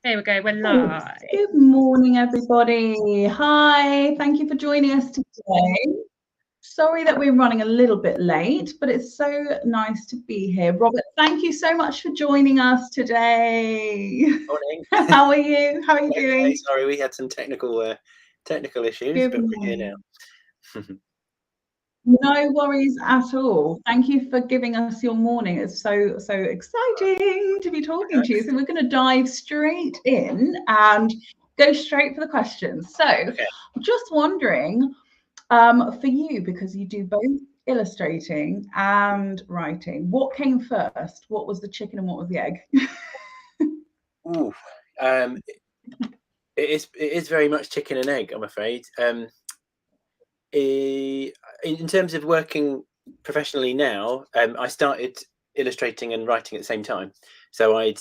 There we go, we're Oh, live. good morning, everybody. Hi, thank you for joining us today. Sorry that we're running a little bit late, but it's so nice to be here. Robert, thank you so much for joining us today. Morning. How are you? How are you Okay, doing? sorry, we had some technical issues, Good but we're here morning. now. No worries at all. Thank you for giving us your morning. It's so exciting to be talking to you. So we're going to dive straight in and go straight for the questions. So Okay. just wondering, for you, because you do both illustrating and writing, what came first? What was the chicken and what was the egg? Ooh, it is very much chicken and egg, I'm afraid. In terms of working professionally now, I started illustrating and writing at the same time. So I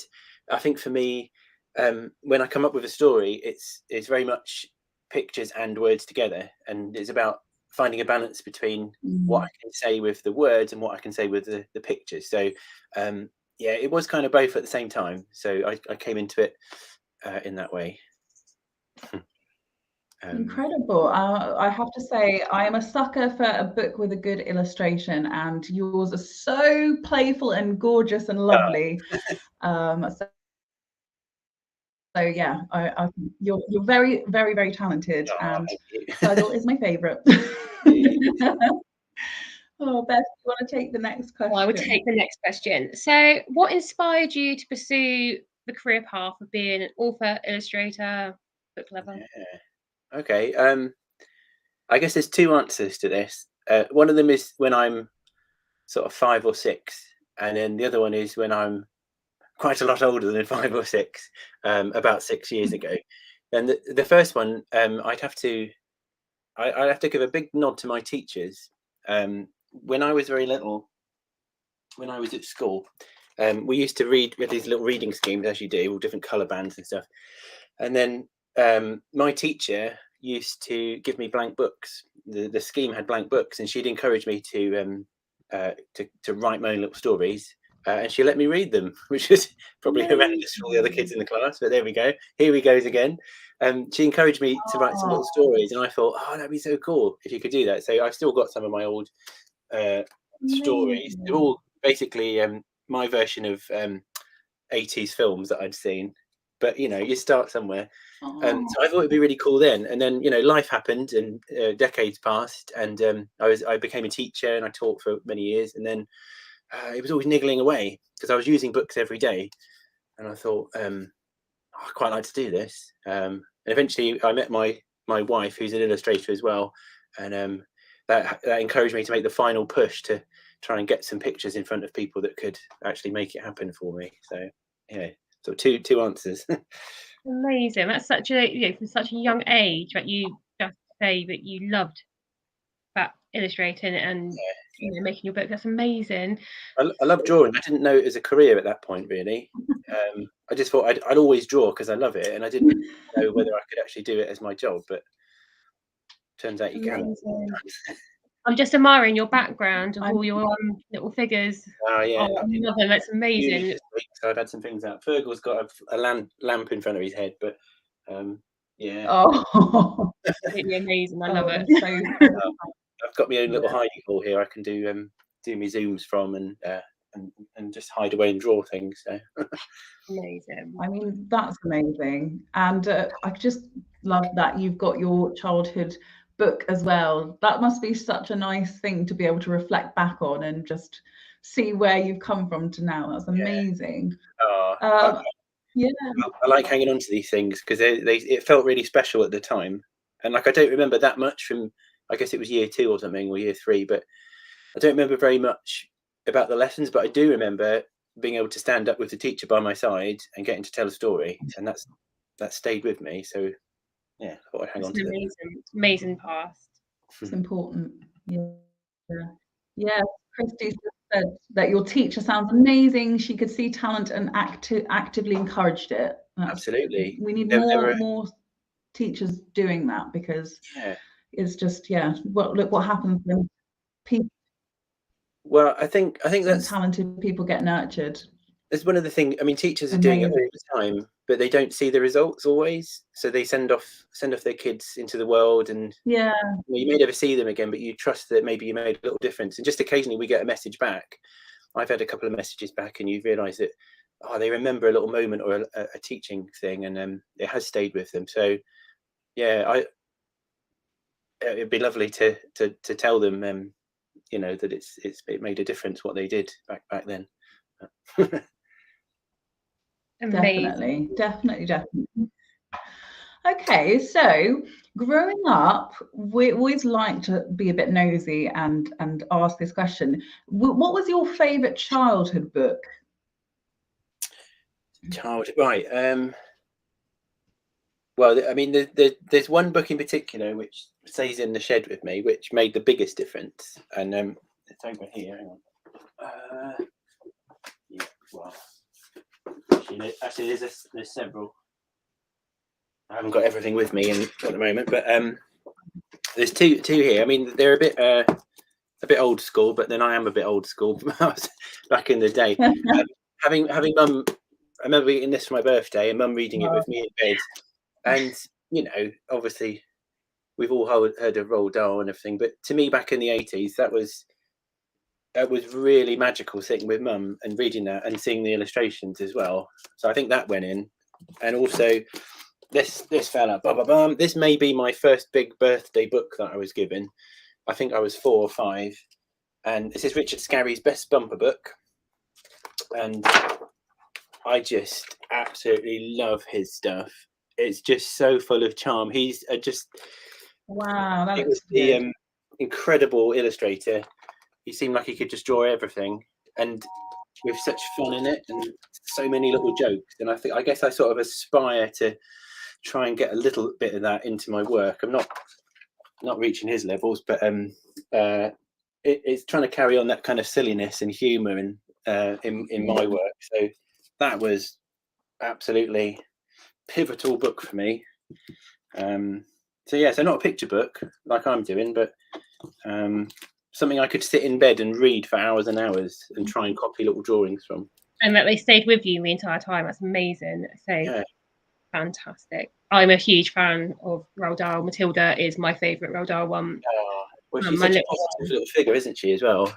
think for me, when I come up with a story, it's very much pictures and words together, and it's about finding a balance between what I can say with the words and what I can say with the pictures. So yeah, it was kind of both at the same time. So I came into it in that way. Incredible. I have to say, I am a sucker for a book with a good illustration, and yours are so playful and gorgeous and lovely. So yeah, I you're very, very, very talented, and Fergal is my favourite. Oh, Beth, do you want to take the next question? Well, I would take the next question. So, what inspired you to pursue the career path of being an author, illustrator, book lover? Yeah. Okay. I guess there's two answers to this. One of them is when I'm sort of 5 or 6, and then the other one is when I'm quite a lot older than 5 or 6, about 6 years ago. And the first one, I'd have to give a big nod to my teachers. When I was very little, when I was at school, we used to read with these little reading schemes, as you do, all different colour bands and stuff. And then my teacher used to give me blank books. The scheme had blank books, and she'd encourage me to write my own little stories. And she let me read them, which is probably horrendous for all the other kids in the class. But there we go. Here we goes again. She encouraged me to write some little stories, and I thought, oh, that'd be so cool if you could do that. So I've still got some of my old stories. They're all basically my version of 80s films that I'd seen. But you start somewhere. So I thought it'd be really cool then. And then life happened, and decades passed, and I became a teacher, and I taught for many years. And then it was always niggling away because I was using books every day, and I thought I'd quite like to do this. And eventually, I met my wife, who's an illustrator as well, and that encouraged me to make the final push to try and get some pictures in front of people that could actually make it happen for me. So yeah, so two answers. Amazing. That's such a from such a young age that you just say that you loved that illustrating and making your book. That's amazing. I love drawing. I didn't know it was a career at that point, really. I just thought I'd always draw because I love it, and I didn't know whether I could actually do it as my job. But turns out you can. I'm just admiring your background of all your little figures. Oh yeah, I love them. That's amazing. So I've had some things out. Fergal's got a lamp in front of his head, but yeah. Oh, Absolutely amazing. I love it. So I've got my own little hiding hole here. I can do my zooms from and just hide away and draw things. So amazing. I mean, that's amazing, and I just love that you've got your childhood book as well. That must be such a nice thing to be able to reflect back on and just see where you've come from to now. That's amazing. Yeah. I like hanging on to these things because it felt really special at the time, and I don't remember that much from. I guess it was year 2 or something, or year 3, but I don't remember very much about the lessons. But I do remember being able to stand up with the teacher by my side and getting to tell a story, and that stayed with me. So yeah, I thought I'd hang on to it. Amazing past. It's important. Yeah. Christy said that your teacher sounds amazing. She could see talent and actively encouraged it. Absolutely. We need more teachers doing that because it's just look what happens when people. Well, I think that's talented people get nurtured. that's one of the things. I mean, teachers are doing it all the time, but they don't see the results always. So they send off their kids into the world, and yeah, you may never see them again, but you trust that maybe you made a little difference. And just occasionally we get a message back. I've had a couple of messages back, and you realise that they remember a little moment or a teaching thing, and it has stayed with them. So yeah, it'd be lovely to tell them, you know, that it made a difference what they did back then. Amazing. Definitely. Okay, so growing up, we always like to be a bit nosy and ask this question. What was your favourite childhood book? Right. Well, I mean, there's one book in particular which stays in the shed with me, which made the biggest difference, and it's over here. Hang on. Yeah. Well, actually, there's several. I haven't got everything with me at the moment, but there's two here. I mean, they're a bit old school, but then I am a bit old school back in the day. Having mum, I remember eating this for my birthday, and mum reading it with me in bed. And you know, obviously, we've all heard of Roald Dahl and everything, but to me, back in the 80s, that was really magical, sitting with mum and reading that and seeing the illustrations as well. So I think that went in, and also this fella, this may be my first big birthday book that I was given. I think I was 4 or 5, and this is Richard Scarry's best bumper book, and I just absolutely love his stuff. It's just so full of charm. He's just wow. He was the incredible illustrator. He seemed like he could just draw everything, and with such fun in it, and so many little jokes. And I guess I sort of aspire to try and get a little bit of that into my work. I'm not reaching his levels, but it's trying to carry on that kind of silliness and humour in my work. So that was absolutely pivotal book for me. So not a picture book like I'm doing, but something I could sit in bed and read for hours and hours and try and copy little drawings from. And that they stayed with you the entire time. That's amazing. So fantastic. I'm a huge fan of Roald Dahl. Matilda is my favourite Roald Dahl one. Well, she's such a positive little figure, isn't she, as well?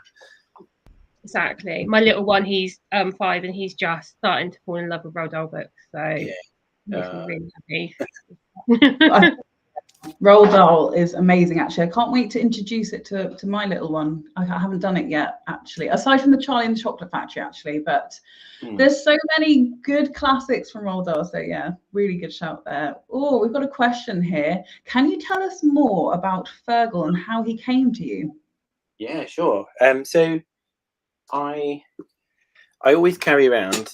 Exactly. My little one, he's 5, and he's just starting to fall in love with Roald Dahl books. So makes me really happy. Roald Dahl is amazing, actually. I can't wait to introduce it to my little one. I haven't done it yet, actually, aside from the Charlie and the Chocolate Factory, actually, but there's so many good classics from Roald Dahl. So yeah, really good shout there. Oh, we've got a question here. Can you tell us more about Fergal and how he came to you? Yeah, sure. So I always carry around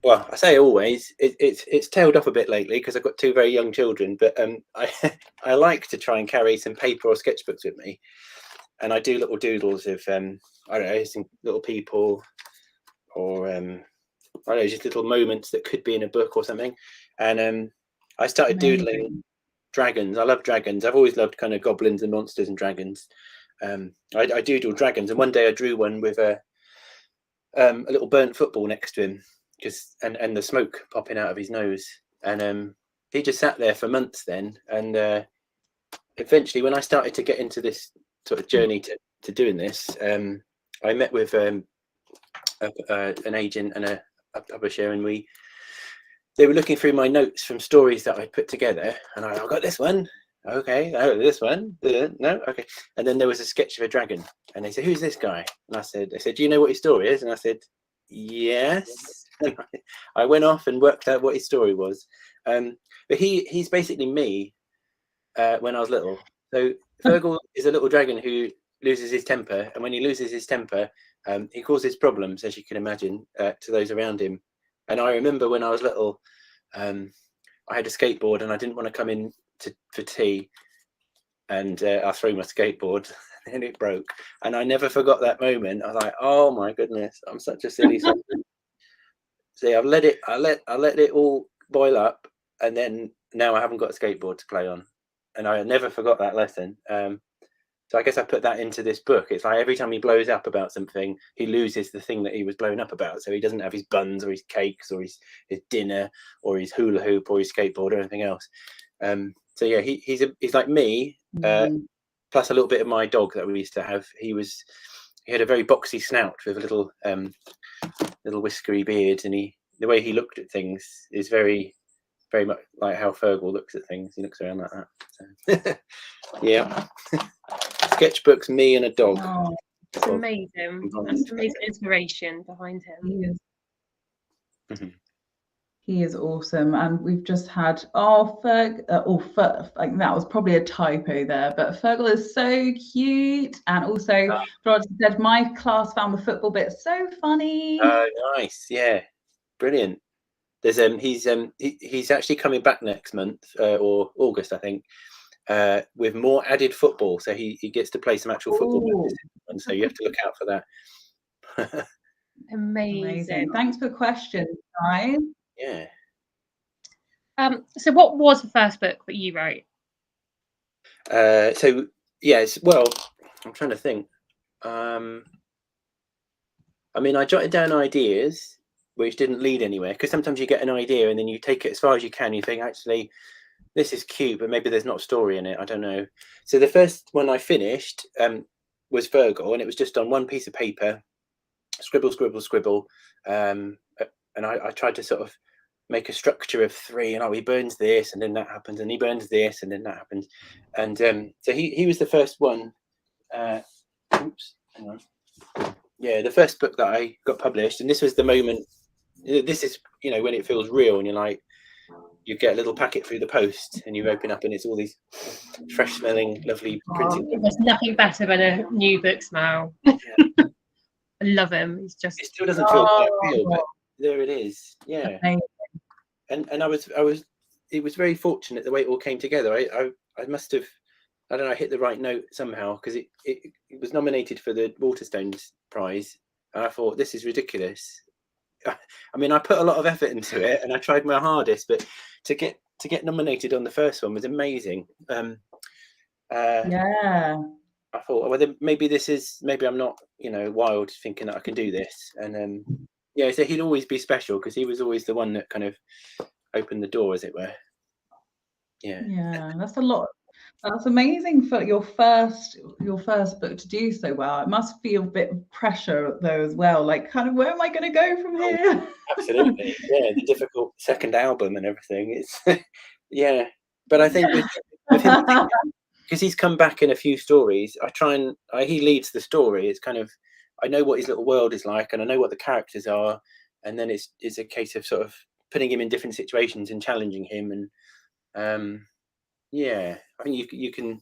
well, I say always, it's tailed off a bit lately because I've got 2 very young children, but I like to try and carry some paper or sketchbooks with me, and I do little doodles of I don't know, some little people, or I don't know, just little moments that could be in a book or something. And I started doodling dragons. I love dragons. I've always loved kind of goblins and monsters and dragons. I doodled dragons, and one day I drew one with a little burnt football next to him, and the smoke popping out of his nose, and he just sat there for months then. And eventually, when I started to get into this sort of journey to doing this, I met with an agent and a publisher, and they were looking through my notes from stories that I put together, and I got this one. Okay, this one. No, okay. And then there was a sketch of a dragon, and they said, "Who's this guy?" And they said, "Do you know what his story is?" And I said, "Yes." And I went off and worked out what his story was. But he's basically me when I was little. So Fergal is a little dragon who loses his temper, and when he loses his temper, he causes problems, as you can imagine, to those around him. And I remember when I was little, I had a skateboard, and I didn't want to come in for tea, and I threw my skateboard and it broke, and I never forgot that moment. I was like, oh my goodness, I'm such a silly son. See, I let it all boil up, and then now I haven't got a skateboard to play on, and I never forgot that lesson. So I guess I put that into this book. It's like every time he blows up about something, he loses the thing that he was blown up about. So he doesn't have his buns or his cakes or his dinner or his hula hoop or his skateboard or anything else. So yeah, he's like me, plus a little bit of my dog that we used to have. He had a very boxy snout with a little whiskery beard, and the way he looked at things is very, very much like how Fergal looks at things. He looks around like that. So. Yeah. Sketchbooks, me and a dog. Oh, it's amazing. That's amazing inspiration behind him. He is awesome, and we've just had Ferg. Like that was probably a typo there, but Fergal is so cute, and also Rod said my class found the football bit so funny. Oh, nice, yeah, brilliant. There's he's actually coming back next month or August, I think, with more added football, so he gets to play some actual football, and so you have to look out for that. Amazing. Thanks for the question, guys. Yeah. So what was the first book that you wrote? So yes, well, I'm trying to think. I mean, I jotted down ideas which didn't lead anywhere, because sometimes you get an idea and then you take it as far as you can. You think, actually, this is cute, but maybe there's not a story in it. I don't know. So the first one I finished was Fergal, and it was just on one piece of paper, scribble, scribble, scribble. And I tried to sort of make a structure of 3, and he burns this, and then that happens, and he burns this, and then that happens. And so he was the first one. Oops, hang on. Yeah, the first book that I got published, and this was the moment. This is, when it feels real, and you're like, you get a little packet through the post, and you open up, and it's all these fresh-smelling, lovely printed. There's nothing better than a new book smell. Yeah. I love him. It still doesn't feel quite real, but there it is. Yeah. And it was very fortunate the way it all came together. I must have, I don't know, hit the right note somehow, because it was nominated for the Waterstones prize, and I thought, this is ridiculous. I mean, I put a lot of effort into it, and I tried my hardest, but to get nominated on the first one was amazing. Yeah. I thought, well, maybe I'm not, wild thinking that I can do this. And yeah, so he'd always be special, because he was always the one that kind of opened the door, as it were. Yeah. That's a lot. That's amazing for your first book to do so well. It must feel a bit of pressure though as well, like kind of, where am I going to go from here? Absolutely. Yeah, the difficult second album and everything. It's yeah, but I think with him, because he's come back in a few stories, he leads the story. It's kind of, I know what his little world is like, and I know what the characters are, and then it's a case of sort of putting him in different situations and challenging him. And yeah, I think you can,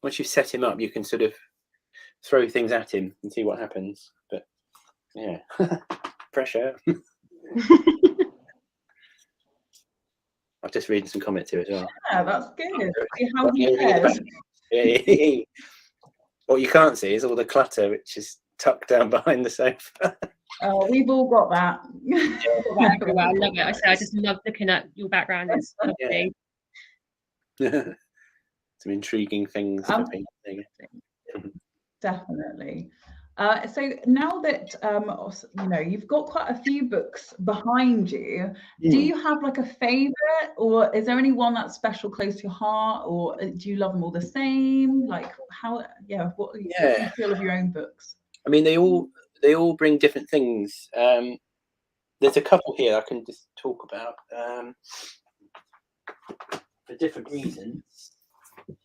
once you set him up, you can sort of throw things at him and see what happens. But yeah, pressure. I've just read some comments here as well. Yeah, that's good. How he says. What you can't see is all the clutter which is tucked down behind the sofa. Oh, we've all got that. I love it. I just love looking at your background. It's lovely. Some intriguing things. Definitely. So now that you've got quite a few books behind you, do you have like a favorite, or is there any one that's special, close to your heart, or do you love them all the same? Like what do you feel of your own books? I mean, they all bring different things. There's a couple here I can just talk about for different reasons.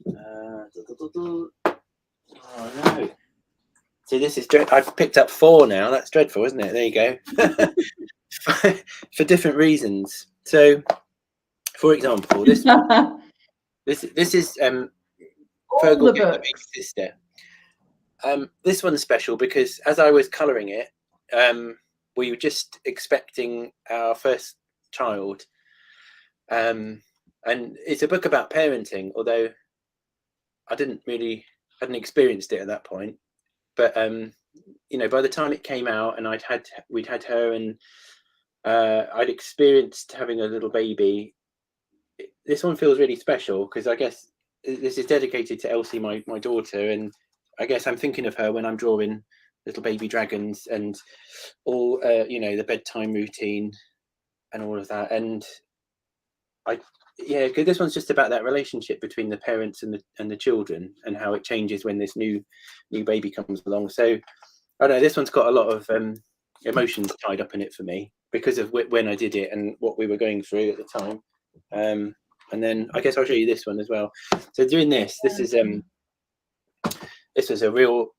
Oh no. See, this is I've picked up 4 now. That's dreadful, isn't it? There you go. For different reasons. So, for example, this is Fergal, the Big Sister. This one's special because as I was colouring it, we were just expecting our first child, and it's a book about parenting. Although I hadn't experienced it at that point. But by the time it came out, and we'd had her, and I'd experienced having a little baby. This one feels really special because I guess this is dedicated to Elsie, my daughter, and I guess I'm thinking of her when I'm drawing little baby dragons and all, you know, the bedtime routine and all of that. And because this one's just about that relationship between the parents and the children, and how it changes when this new baby comes along. So I don't know, this one's got a lot of emotions tied up in it for me because of when I did it and what we were going through at the time. And then I guess I'll show you this one as well. So doing this is this was a real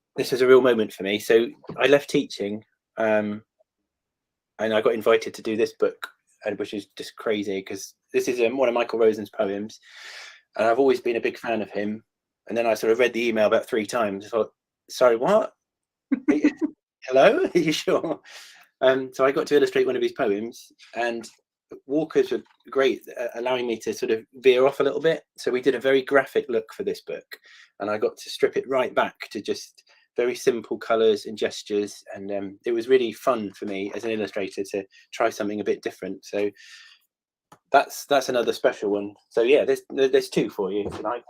moment for me. So I left teaching, and I got invited to do this book, which is just crazy because this is one of Michael Rosen's poems, and I've always been a big fan of him. And then I sort of read the email about 3 times. I thought, sorry, what? Hello, are you sure? So I got to illustrate one of his poems, and Walkers were great at allowing me to sort of veer off a little bit. So we did a very graphic look for this book, and I got to strip it right back to just very simple colors and gestures, and it was really fun for me as an illustrator to try something a bit different. So that's another special one. So yeah, there's 2 for you tonight.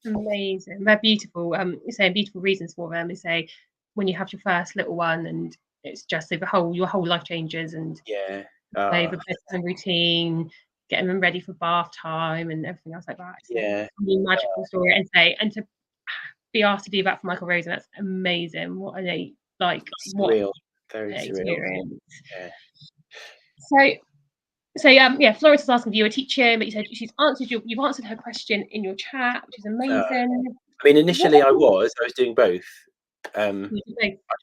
Amazing. They're beautiful. You're saying beautiful reasons for them. They say when you have your first little one, and it's just your whole life changes, and yeah, the bedtime routine, getting them ready for bath time and everything else like that. Yeah, magical story, and to be asked to do that for Michael Rosen, that's amazing. What a surreal, very experience. Yeah. So Florence is asking if you were teaching, but you said you've answered her question in your chat, which is amazing. I mean, initially I was doing both. I was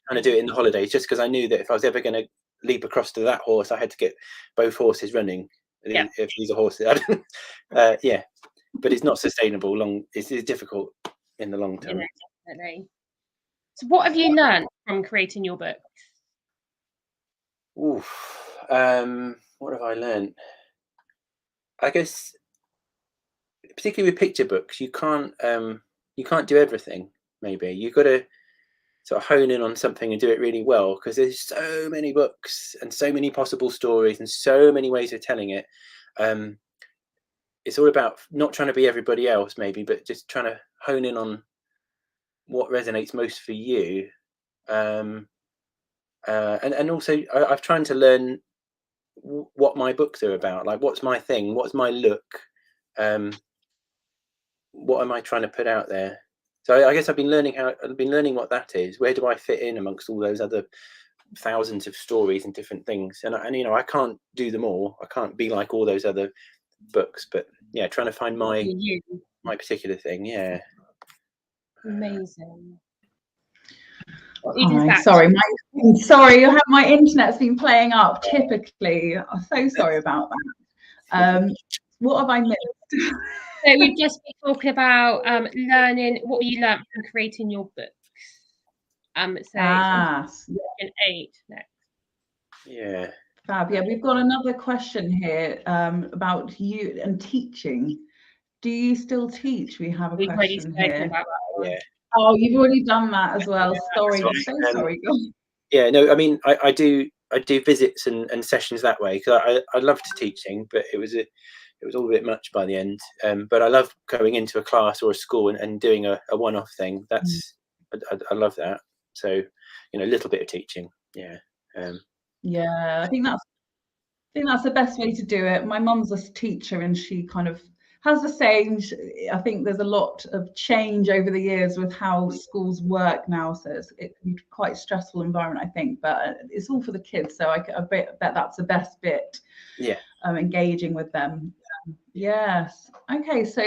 trying to do it in the holidays just because I knew that if I was ever going to leap across to that horse, I had to get both horses running. Yeah. If these are horses, yeah, but it's not sustainable. It's difficult in the long term. Yeah, definitely. So what have you learned from creating your books? What have I learned? I guess particularly with picture books, you can't do everything. Maybe you've got to sort of hone in on something and do it really well, because there's so many books and so many possible stories and so many ways of telling it. It's all about not trying to be everybody else, maybe, but just trying to hone in on what resonates most for you. And also I've tried to learn what my books are about, like what's my thing, what's my look, what am I trying to put out there. So I guess I've been learning what that is. Where do I fit in amongst all those other thousands of stories and different things? And you know, I can't do them all. I can't be like all those other books, but yeah, trying to find my particular thing. Yeah. Amazing. Sorry, my internet's been playing up typically. I'm so sorry about that. What have I missed? So we've just been talking about learning. What you learned from creating your books. So 8 next. Yeah. Fab. Yeah, we've got another question here about you and teaching. Do you still teach? We have a question here. About that. Yeah. Oh, you've already done that as well. Sorry, so sorry. Yeah, no, I mean, I do visits and sessions that way, because I loved teaching, but it was all a bit much by the end. But I love going into a class or a school and doing a one-off thing. That's I love that. So, you know, a little bit of teaching. Yeah. Yeah, I think that's the best way to do it. My mum's a teacher, and she kind of has the same. I think there's a lot of change over the years with how schools work now, so it can be quite a stressful environment, I think, but it's all for the kids, so I bet that's the best bit. Yeah. Engaging with them. Yes. Okay, so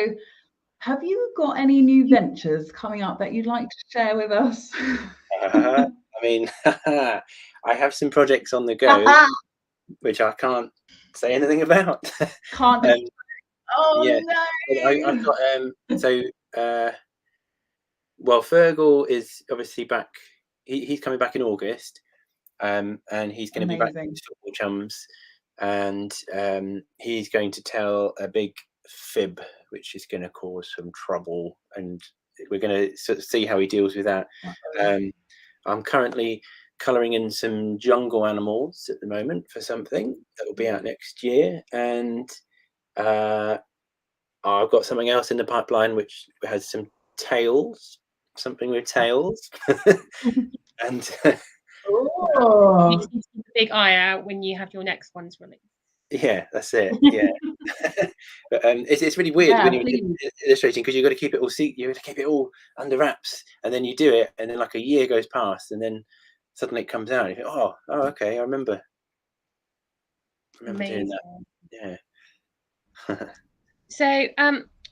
have you got any new ventures coming up that you'd like to share with us? I mean, I have some projects on the go, which I can't say anything about. Can't. Oh yeah. no! I've got well, Fergal is obviously back. He's coming back in August, and he's going to be back with football chums, and he's going to tell a big fib, which is going to cause some trouble, and we're going to sort of see how he deals with that. I'm currently colouring in some jungle animals at the moment for something that will be out next year, and I've got something else in the pipeline which has some tails, something with tails. And Oh, You keep a big eye out when you have your next ones released. yeah, that's it. Yeah. But it's really weird when you're illustrating, because you've got to keep it all you've got to keep it all under wraps, and then you do it, and then like a year goes past, and then suddenly it comes out. And you think, oh, okay, I remember doing that. Yeah. So,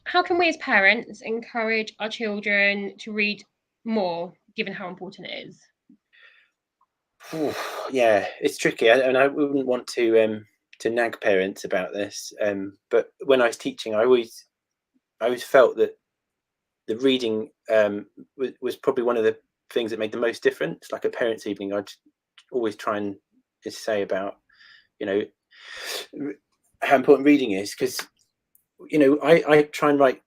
how can we as parents encourage our children to read more, given how important it is? Yeah, it's tricky, and I wouldn't want to nag parents about this. But when I was teaching, I always felt that the reading was probably one of the things that made the most difference. Like a parents' evening, I'd always try and just say about, you know, how important reading is, because, you know, I try and write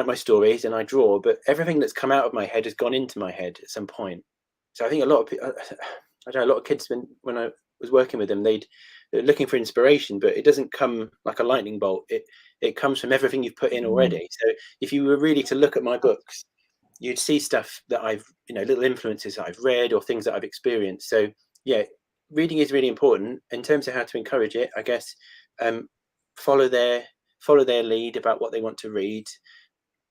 my stories and I draw, but everything that's come out of my head has gone into my head at some point. So I think a lot of people, I don't know, a lot of kids, when I was working with them, they're looking for inspiration, but it doesn't come like a lightning bolt. It comes from everything you've put in already. So if you were really to look at my books, you'd see stuff that I've, you know, little influences that I've read or things that I've experienced. So yeah, reading is really important. In terms of how to encourage it, I guess, follow their lead about what they want to read.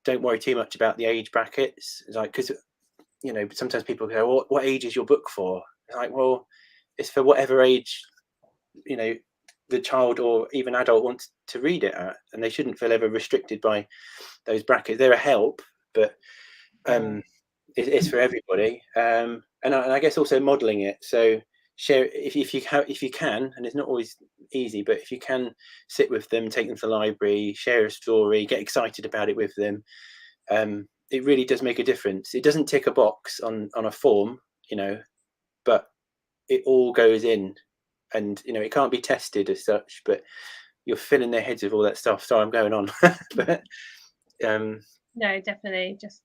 Don't worry too much about the age brackets, like, because, you know, sometimes people go, what age is your book for? It's like, well, it's for whatever age, you know, the child or even adult wants to read it at, and they shouldn't feel ever restricted by those brackets. They're a help, but it's for everybody. And I guess also modeling it. So share, if you can, and it's not always easy, but if you can, sit with them, take them to the library, share a story, get excited about it with them. It really does make a difference. It doesn't tick a box on a form, you know, but it all goes in, and, you know, it can't be tested as such, but you're filling their heads with all that stuff. So I'm going on. But no, definitely, just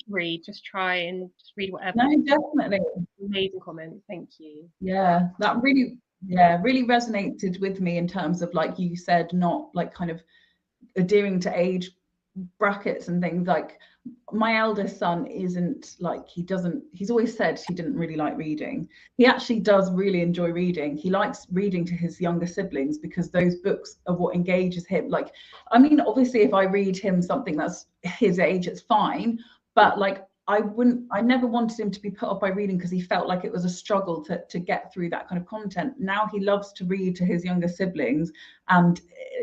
read, just try and just read whatever. No, definitely. Amazing comment, thank you. Yeah, that really resonated with me in terms of, like you said, not like kind of adhering to age brackets and things. Like, my eldest son isn't like, he's always said he didn't really like reading. He actually does really enjoy reading. He likes reading to his younger siblings because those books are what engages him. Like, I mean, obviously if I read him something that's his age, it's fine, but like, I never wanted him to be put off by reading because he felt like it was a struggle to get through that kind of content. Now he loves to read to his younger siblings and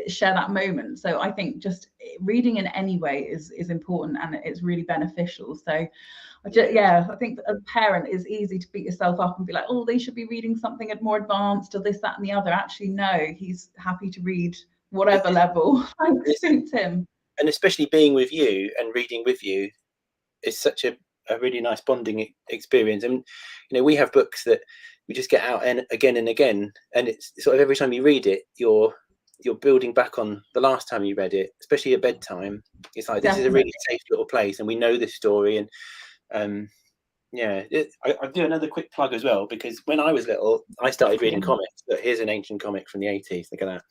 share that moment. So I think just reading in any way is important, and it's really beneficial. So I think as a parent, it's easy to beat yourself up and be like, oh, they should be reading something more advanced or this, that and the other. Actually, no, he's happy to read whatever level suits him. And especially being with you and reading with you is such a really nice bonding experience. And, you know, we have books that we just get out and again, and it's sort of every time you read it, you're building back on the last time you read it, especially at bedtime. It's like, this is a really safe little place, and we know this story. And I'll do another quick plug as well, because when I was little, I started reading comics. But here's an ancient comic from the 80s. Look at that.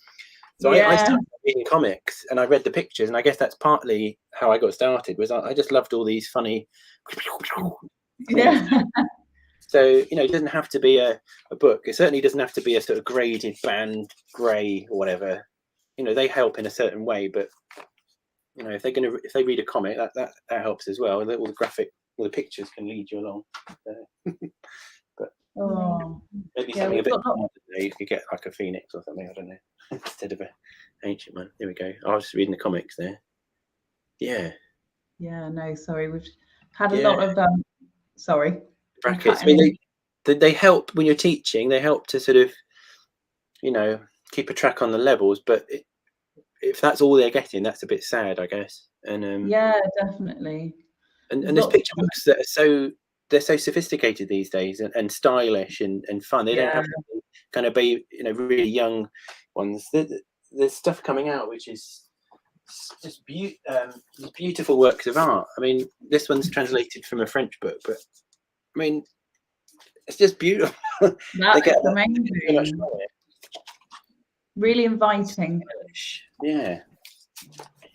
So I started reading comics, and I read the pictures, and I guess that's partly how I got started. Was I just loved all these funny Yeah. So, you know, it doesn't have to be a book. It certainly doesn't have to be a sort of graded band grey or whatever. You know, they help in a certain way, but, you know, if they read a comic, that helps as well. And all the pictures can lead you along. But maybe something a bit harder today. You could get like a phoenix or something, I don't know, instead of an ancient one. There we go. I was just reading the comics there. Yeah. Yeah, no, sorry. We've had a lot of sorry. Brackets. I mean, they help when you're teaching. They help to sort of, you know, keep a track on the levels. But if that's all they're getting, that's a bit sad, I guess. And yeah, definitely. And there's picture books that are they're so sophisticated these days and stylish and fun. They don't have to kind of be, you know, really young ones. There's stuff coming out which is just beautiful works of art. I mean, this one's translated from a French book, but I mean, it's just beautiful. That's amazing. Really inviting. Yeah.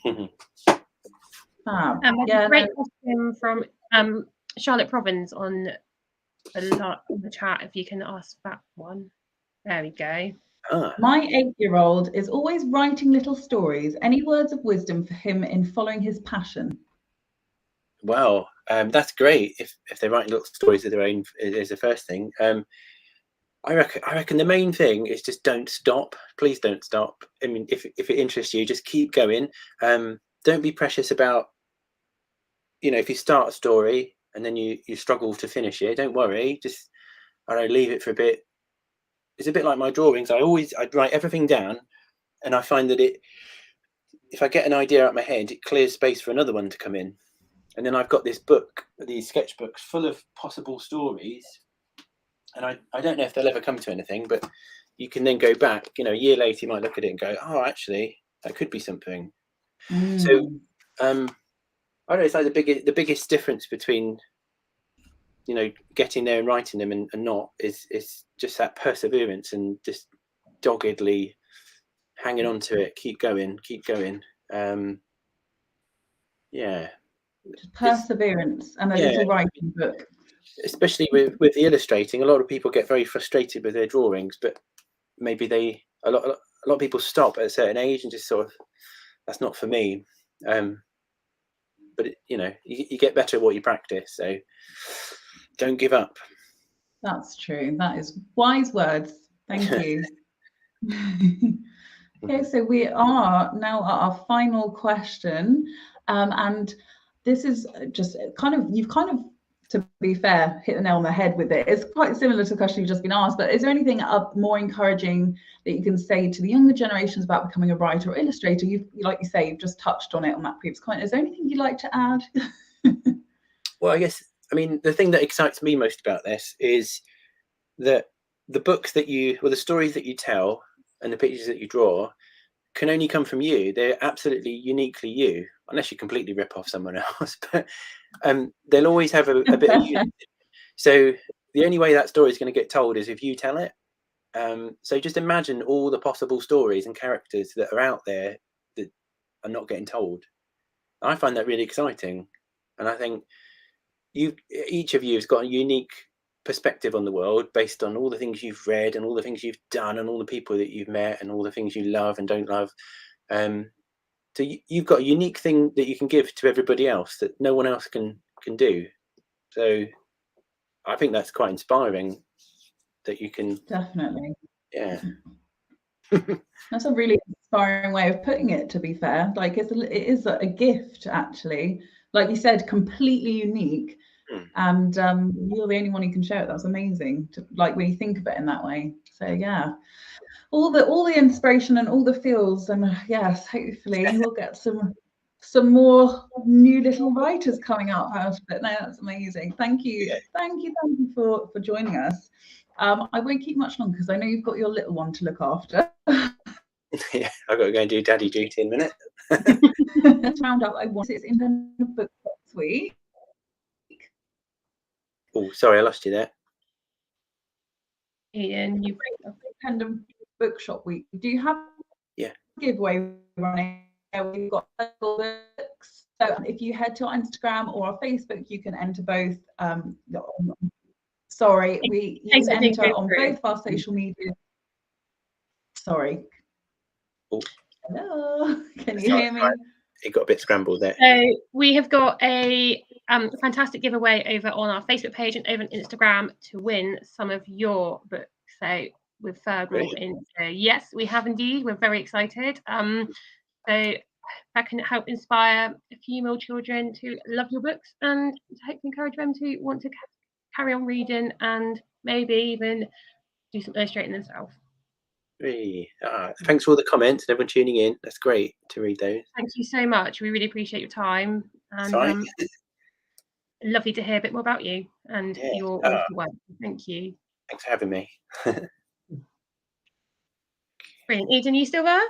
Yeah, great question from Charlotte Provins on the chat. If you can ask that one, there we go. My 8-year-old is always writing little stories. Any words of wisdom for him in following his passion? Well, that's great. If they're writing little stories of their own is the first thing. I reckon the main thing is just don't stop. Please don't stop. I mean, if it interests you, just keep going. Don't be precious about, if you start a story and then you struggle to finish it, don't worry. Just, I don't know, leave it for a bit. It's a bit like my drawings. I'd write everything down, and I find that if I get an idea out of my head, it clears space for another one to come in. And then I've got this book, these sketchbooks full of possible stories. And I don't know if they'll ever come to anything, but you can then go back, a year later, you might look at it and go, oh, actually, that could be something. So, I don't know, it's like the biggest difference between, getting there and writing them and not is just that perseverance and just doggedly hanging on to it. Keep going. Yeah. Just perseverance and a little writing book. Especially with the illustrating, a lot of people get very frustrated with their drawings, but maybe a lot of people stop at a certain age and just sort of, that's not for me. But you get better at what you practice, so don't give up. That's true. That is wise words. Thank you. Okay, so we are now at our final question, and this is just you've to be fair, hit the nail on the head with it. It's quite similar to the question you've just been asked, but is there anything more encouraging that you can say to the younger generations about becoming a writer or illustrator? Like you say, you've just touched on it on that previous comment. Is there anything you'd like to add? Well, the thing that excites me most about this is that the books the stories that you tell and the pictures that you draw can only come from you. They're absolutely uniquely you, unless you completely rip off someone else. But they'll always have a bit of unity. So the only way that story is going to get told is if you tell it. So just imagine all the possible stories and characters that are out there that are not getting told. I find that really exciting, and I think each of you has got a unique perspective on the world based on all the things you've read and all the things you've done and all the people that you've met and all the things you love and don't love. So you've got a unique thing that you can give to everybody else that no one else can do. So I think that's quite inspiring that you can. Definitely. Yeah. That's a really inspiring way of putting it, to be fair. Like it is a gift, actually. Like you said, completely unique. And you're the only one who can share it. That's amazing. When you think of it in that way. So yeah, all the inspiration and all the feels, and yes, hopefully we'll get some more new little writers coming up out of it. No, that's amazing. Thank you, thank you for joining us. I won't keep much longer because I know you've got your little one to look after. Yeah, I've got to go and do daddy duty in a minute. Let's round up. It's Independent Book Week. Oh, sorry, I lost you there. Ian, you've Independent Bookshop Week. Do you have a giveaway running? We've got books. So if you head to our Instagram or our Facebook, you can enter both. You can enter on both of our social media. Sorry. Oh. Hello. Can you hear me? It got a bit scrambled there. So we have got a fantastic giveaway over on our Facebook page and over on Instagram to win some of your books. So we've more into yes, we have indeed. We're very excited. So that can help inspire a few more children to love your books and to hopefully encourage them to want to carry on reading and maybe even do some illustrating themselves. Thanks for all the comments and everyone tuning in. That's great to read those. Thank you so much. We really appreciate your time, and lovely to hear a bit more about you and your wonderful work. Thank you. Thanks for having me. Brilliant. Eden, are you still there?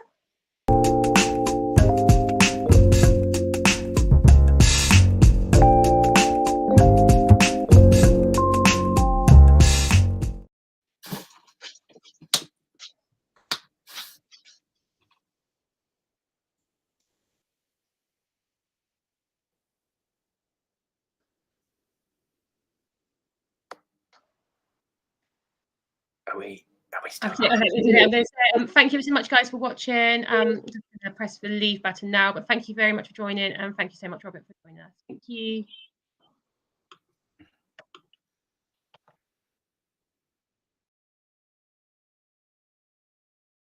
we start? Okay, I hope we did it. I'm going to say thank you so much, guys, for watching. Just going to press the leave button now, but thank you very much for joining, and thank you so much, Robert, for joining us. Thank you.